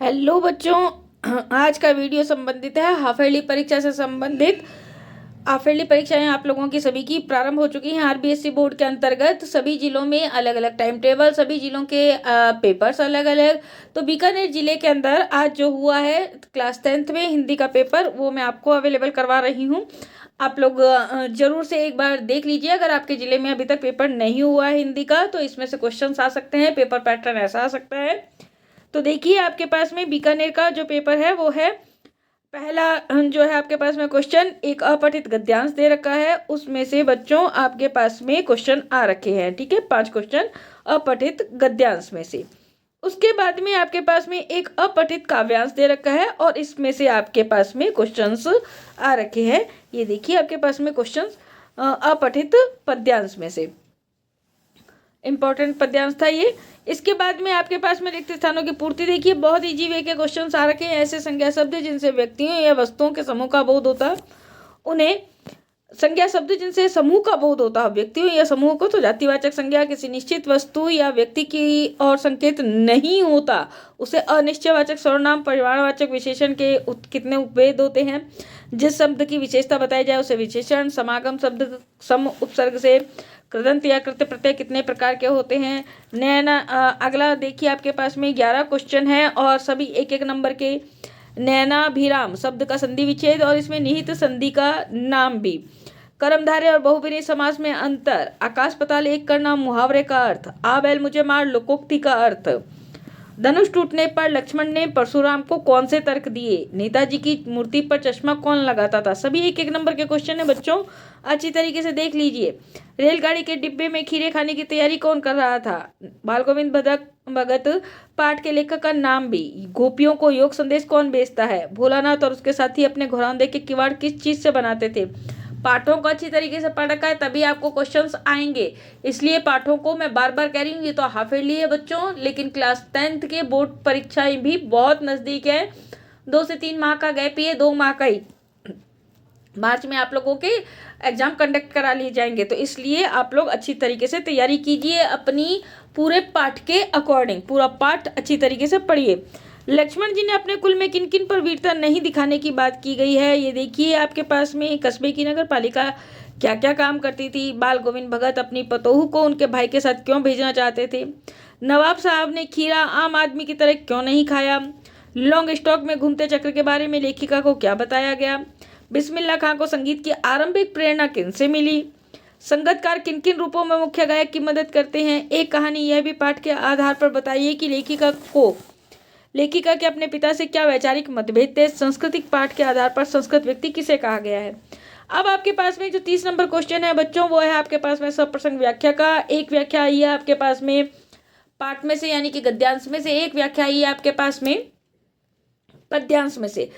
Hello बच्चों, आज का वीडियो संबंधित है हाफ ईयरली परीक्षा से संबंधित। हाफ ईयरली परीक्षाएं आप लोगों की सभी की प्रारंभ हो चुकी हैं। आरबीएसई बोर्ड के अंतर्गत सभी जिलों में अलग अलग टाइम टेबल, सभी जिलों के पेपर्स अलग अलग। तो बीकानेर जिले के अंदर आज जो हुआ है क्लास 10th में हिंदी का पेपर, वो मैं आपको अवेलेबल करवा रही हूँ। आप लोग जरूर से एक बार देख लीजिए। अगर आपके जिले में अभी तक पेपर नहीं हुआ है हिंदी का, तो इसमें से क्वेश्चन आ सकते हैं, पेपर पैटर्न ऐसा आ सकता है। तो देखिए, आपके पास में बीकानेर का जो पेपर है वो है पहला। जो है आपके पास में क्वेश्चन, एक अपठित गद्यांश दे रखा है, उसमें से बच्चों आपके पास में क्वेश्चन आ रखे हैं। ठीक है, 5 क्वेश्चन अपठित गद्यांश में से। उसके बाद में आपके पास में एक अपठित काव्यांश दे रखा है और इसमें से आपके पास में क्वेश्चंस आ रखे हैं। ये देखिए, आपके पास में क्वेश्चंस अपठित पद्यांश में से, इंपॉर्टेंट पद्यांश था ये। इसके बाद में आपके पास में रिक्त स्थानों की पूर्ति। देखिए, बहुत इजी वे के क्वेश्चंस आ रखे हैं। ऐसे संज्ञा शब्द जिनसे व्यक्तियों या वस्तुओं के समूह का बोध होता है, उन्हें संज्ञा शब्द जिनसे समूह का बोध होता है व्यक्तियों या समूह को, तो जातिवाचक संज्ञा किसी निश्चित वस्तु या व्यक्ति की और संकेत नहीं होता, उसे अनिश्चयवाचक सर्वनाम परिमाणवाचक विशेषण के कितने उपभेद होते हैं। जिस शब्द की विशेषता बताई जाए उसे विशेषण। समागम शब्द सम उपसर्ग से कृदंत या कृत्य प्रत्यय कितने प्रकार के होते हैं। नैना अगला देखिए, आपके पास में 11 क्वेश्चन है और सभी एक एक नंबर के। नैनाभिराम शब्द का संधि विच्छेद और इसमें निहित संधि का नाम भी। कर्मधारय और बहुविधेय समास में अंतर। आकाश पाताल एक करना मुहावरे का अर्थ। आ बैल मुझे मार लोकोक्ति का अर्थ। धनुष टूटने पर लक्ष्मण ने परशुराम को कौन से तर्क दिए। नेताजी की मूर्ति पर चश्मा कौन लगाता था। सभी एक एक नंबर के क्वेश्चन है बच्चों, अच्छी तरीके से देख लीजिए। रेलगाड़ी के डिब्बे में खीरे खाने की तैयारी कौन कर रहा था। बाल गोविंद भगत पाठ के लेखक का नाम भी। गोपियों को योग संदेश कौन बेचता है। भोलानाथ और उसके साथी अपने घोड़ाौंदे के किवाड़ किस चीज से बनाते थे। पाठों को अच्छी तरीके से पढ़ रखा है तभी आपको क्वेश्चंस आएंगे, इसलिए पाठों को मैं बार बार कह रही हूँ। ये तो हाफ ईयरली है बच्चों, लेकिन क्लास 10th के बोर्ड परीक्षाएं भी बहुत नजदीक है। 2 से 3 माह का गैप ही है, 2 माह का ही। मार्च में आप लोगों के एग्जाम कंडक्ट करा लिए जाएंगे, तो इसलिए आप लोग अच्छी तरीके से तैयारी कीजिए। अपनी पूरे पाठ के अकॉर्डिंग पूरा पाठ अच्छी तरीके से पढ़िए। लक्ष्मण जी ने अपने कुल में किन किन पर वीरता नहीं दिखाने की बात की गई है। ये देखिए, आपके पास में कस्बे की नगर पालिका क्या क्या काम करती थी। बाल गोविंद भगत अपनी पतोहू को उनके भाई के साथ क्यों भेजना चाहते थे। नवाब साहब ने खीरा आम आदमी की तरह क्यों नहीं खाया। लॉन्ग स्टॉक में घूमते चक्र के बारे में लेखिका को क्या बताया गया। बिस्मिल्लाह खां को संगीत की आरंभिक प्रेरणा किनसे मिली। संगतकार किन किन रूपों में मुख्य गायक की मदद करते हैं। एक कहानी यह भी पाठ के आधार पर बताइए कि लेखिका के अपने पिता से क्या वैचारिक मतभेद थे। सांस्कृतिक पाठ के आधार पर संस्कृत व्यक्ति किसे कहा गया है। अब आपके पास में जो 30 नंबर क्वेश्चन है बच्चों, वो है आपके पास में सप्रसंग व्याख्या का। एक व्याख्या आई है आपके पास में पाठ में से, यानी कि गद्यांश में से। एक व्याख्या आई है आपके पास में पद्यांश में से।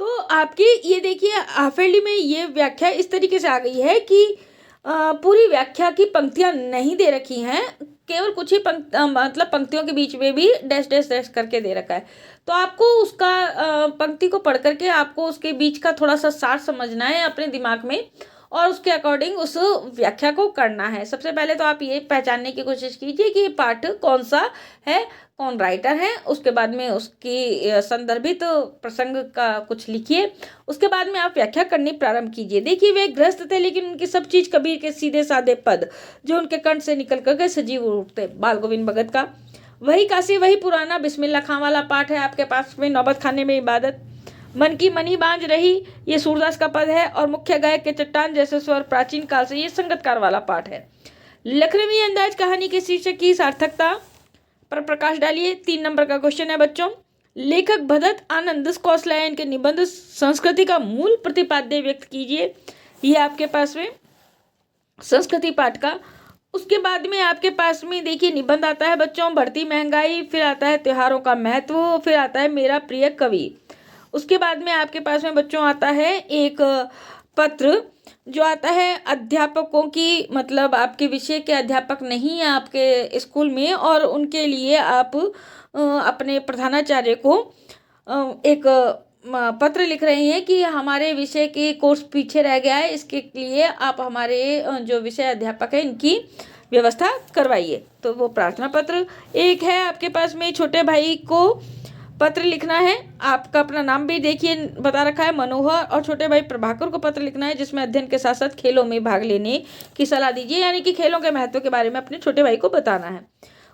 तो आपकी ये देखिए, हाफ ईयरली में ये व्याख्या इस तरीके से आ गई है कि पूरी व्याख्या की पंक्तियां नहीं दे रखी हैं, केवल कुछ ही मतलब पंक्तियों के बीच में भी डैश डैश डैश करके दे रखा है। तो आपको उसका पंक्ति को पढ़ करके आपको उसके बीच का थोड़ा सा सार समझना है अपने दिमाग में और उसके अकॉर्डिंग उस व्याख्या को करना है। सबसे पहले तो आप ये पहचानने की कोशिश कीजिए कि ये पाठ कौन सा है, कौन राइटर है। उसके बाद में उसकी संदर्भित प्रसंग का कुछ लिखिए। उसके बाद में आप व्याख्या करनी प्रारंभ कीजिए। देखिए, वे गृहस्थ थे, लेकिन उनकी सब चीज कबीर के सीधे साधे पद जो उनके कंठ से निकल करके सजीव उठते। बाल गोविंद भगत का वही काशी वही पुराना बिस्मिल्लाह खां वाला पाठ है आपके पास में। नौबत खाने में इबादत, मन की मनी बांझ रही, ये सूरदास का पद है। और मुख्य गायक के चट्टान जैसे स्वर प्राचीन काल से, ये संगतकार वाला पाठ है। लखनवी अंदाज कहानी के शीर्षक की सार्थकता पर प्रकाश डालिए। 3 नंबर का क्वेश्चन है बच्चों। लेखक भदत आनंद कौशलायन के निबंध संस्कृति का मूल प्रतिपाद्य व्यक्त कीजिए। ये आपके पास में संस्कृति पाठ का। उसके बाद में आपके पास में देखिए निबंध आता है बच्चों, बढ़ती महंगाई, फिर आता है त्योहारों का महत्व, फिर आता है मेरा प्रिय कवि। उसके बाद में आपके पास में बच्चों आता है एक पत्र जो आता है अध्यापकों की, मतलब आपके विषय के अध्यापक नहीं है आपके स्कूल में, और उनके लिए आप अपने प्रधानाचार्य को एक पत्र लिख रहे हैं कि हमारे विषय के कोर्स पीछे रह गया है, इसके लिए आप हमारे जो विषय अध्यापक है इनकी व्यवस्था करवाइए। तो वो प्रार्थना पत्र। एक है आपके पास में छोटे भाई को पत्र लिखना है। आपका अपना नाम भी देखिए बता रखा है, मनोहर, और छोटे भाई प्रभाकर को पत्र लिखना है जिसमें अध्ययन के साथ साथ खेलों में भाग लेने की सलाह दीजिए, यानी कि खेलों के महत्व के बारे में अपने छोटे भाई को बताना है।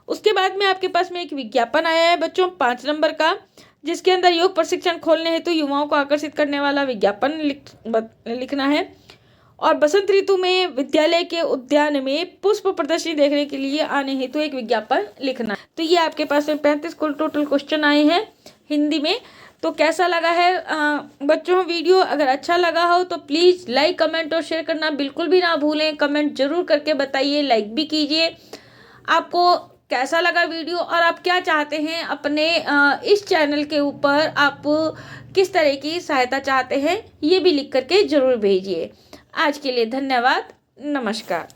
उसके बाद में आपके पास में एक विज्ञापन आया है बच्चों 5 नंबर का, जिसके अंदर योग प्रशिक्षण खोलने हेतु युवाओं को आकर्षित करने वाला विज्ञापन लिखना है। और बसंत ऋतु में विद्यालय के उद्यान में पुष्प प्रदर्शनी देखने के लिए आने हेतु एक विज्ञापन लिखना। तो ये आपके पास में 35 कुल टोटल क्वेश्चन आए हैं हिंदी में। तो कैसा लगा है बच्चों वीडियो? अगर अच्छा लगा हो तो प्लीज़ लाइक, कमेंट और शेयर करना बिल्कुल भी ना भूलें। कमेंट जरूर करके बताइए, लाइक भी कीजिए। आपको कैसा लगा वीडियो और आप क्या चाहते हैं अपने इस चैनल के ऊपर, आप किस तरह की सहायता चाहते हैं, ये भी लिख करके ज़रूर भेजिए। आज के लिए धन्यवाद, नमस्कार।